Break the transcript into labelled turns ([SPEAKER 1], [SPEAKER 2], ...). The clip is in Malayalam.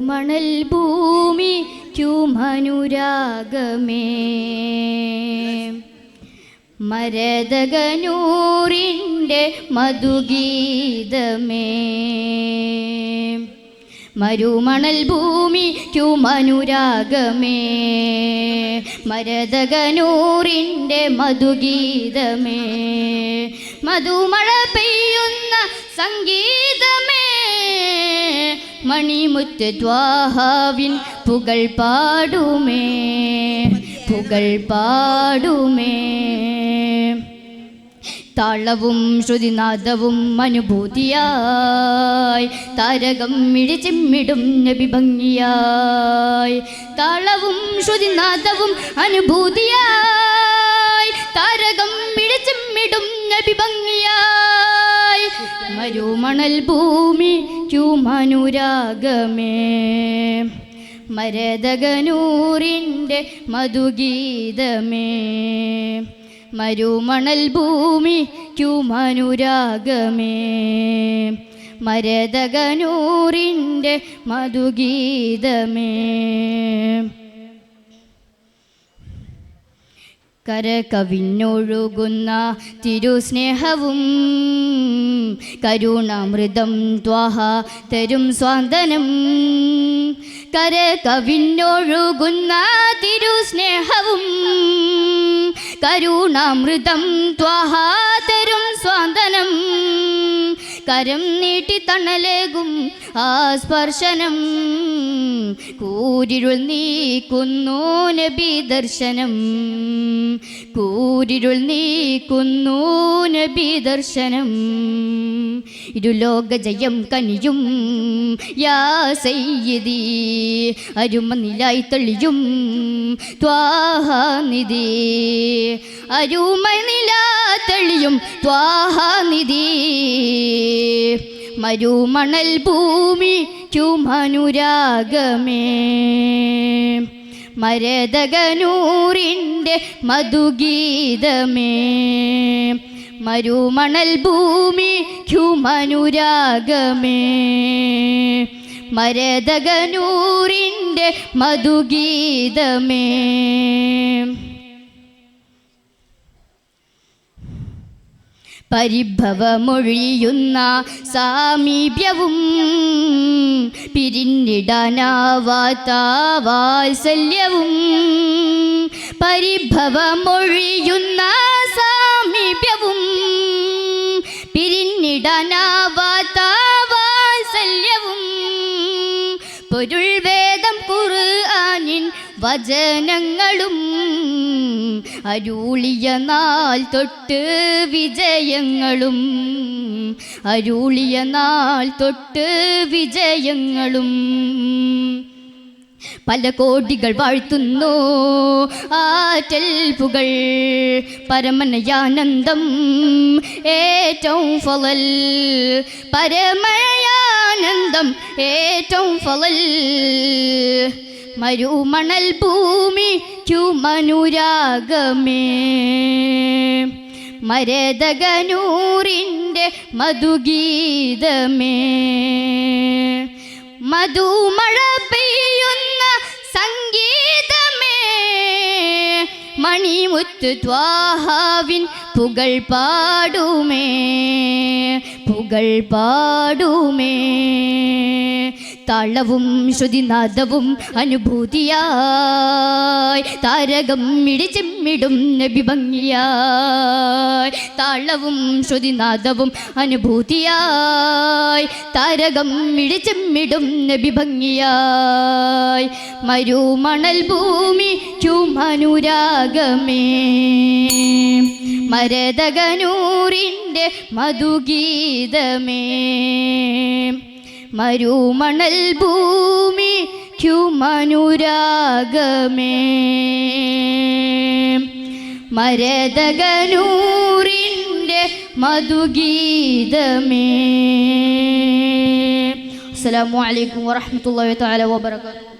[SPEAKER 1] മണൽ ഭൂമിക്കുമനുരാഗമേ മരതകനൂറിൻ്റെ മധുഗീതമേ മരുമണൽ ഭൂമിക്കുമനുരാഗമേ മരതകനൂറിൻ്റെ മധുഗീതമേ മധുമഴ പെയ്യുന്ന സംഗീതമേ മണിമുത്ത് ത്വാഹാവിൻ പുകൾ പാടുമേ പുകൾ പാടുമേ താളവും ശ്രുതിനാദവും അനുഭൂതിയായി താരകം മിഴിച്ചിമ്മിടും നബി ഭംഗിയായി താളവും ശ്രുതിനാദവും അനുഭൂതിയായി താരകം മിഴിച്ചിമ്മിടും നബി ഭംഗിയായി മരുമണൽ ഭൂമിക്കുമനുരാഗമേ മരതകനൂറിൻ്റെ മധുഗീതമേ മരുമണൽ ഭൂമിക്കുമനുരാഗമേ മരതകനൂറിൻ്റെ മധുഗീതമേ കരകവിഞ്ഞൊഴുകുന്ന തിരുസ്നേഹവും കരുണാമൃതം ത്വാഹ തരും സ്വാന്തനം കരകവിഞ്ഞൊഴുകുന്ന തിരുസ്നേഹവും കരുണാമൃതം ത്വാഹ തരും സ്വാന്തനം കരം നീട്ടി തണലേകും ആ സ്പർശനം കൂരിരുൾ നീക്കുന്നു നബി ദർശനം കൂരിരുൾ നീക്കുന്നു നബി ദർശനം ഇരുലോക ജയം കനിയും യാ സയ്യിദി അരുമനിലായി തെളിയും ത്വാഹാനിധി അരുമനിലാ തെളിയും ത്വാഹാനിധി മരുമണൽ ഭൂമിക്കുമനുരാഗമേ മരതകനൂറിൻ്റെ മധുഗീതമേ മരുമണൽ ഭൂമിക്കുമനുരാഗമേ മരതകനൂറിൻ്റെ മധുഗീതമേ പരിഭവമൊഴിയുന്ന സാമീപ്യവും പിരിഞ്ഞിടാനാവാത്ത വാത്സല്യവും പരിഭവമൊഴിയുന്ന സാമീപ്യവും പിരിഞ്ഞിടാനാവാത്ത വാത്സല്യവും പൊരുൾ വേദം ഖുർആനിൻ വചനങ്ങളും അരുളിയ നാൾ തൊട്ട് വിജയങ്ങളും അരുളിയ നാൾ തൊട്ട് വിജയങ്ങളും പല കോടികൾ വാഴ്ത്തുന്നു ആറ്റൽ പുകൾ പരമനയാനന്ദം ഏറ്റവും ഫളൽ പരമയാനന്ദം ഏറ്റവും ഫളൽ മരുമണൽ ഭൂമിക്കുമനുരാഗമേ മരതകനൂറിൻ്റെ മധുഗീതമേ മധുമഴ പെയ്യുന്ന സംഗീതമേ മണിമുത്ത് ത്വാഹാവിൻ പുകൾ പാടുമേ പുകൾ പാടുമേ താളവും ശ്രുതിനാദവും അനുഭൂതിയായി താരകം മിഴിച്ചിമ്മിടും നബി ഭംഗിയായി താളവും ശ്രുതിനാദവും അനുഭൂതിയായി താരകം മിഴിച്ചിമ്മിടും നബി ഭംഗിയായി മരുമണൽ ഭൂമിക്കുമനുരാഗമേ മരതകനൂറിൻ്റെ മധുഗീതമേ മരുമണൽ ഭൂമിക്കുമനുരാഗമേ മരതകനൂറിൻ്റെ മധുഗീതമേ. അസ്സലാമു അലൈക്കും വറഹ്മത്തുള്ളാഹി തആല വബറകാതുഹു.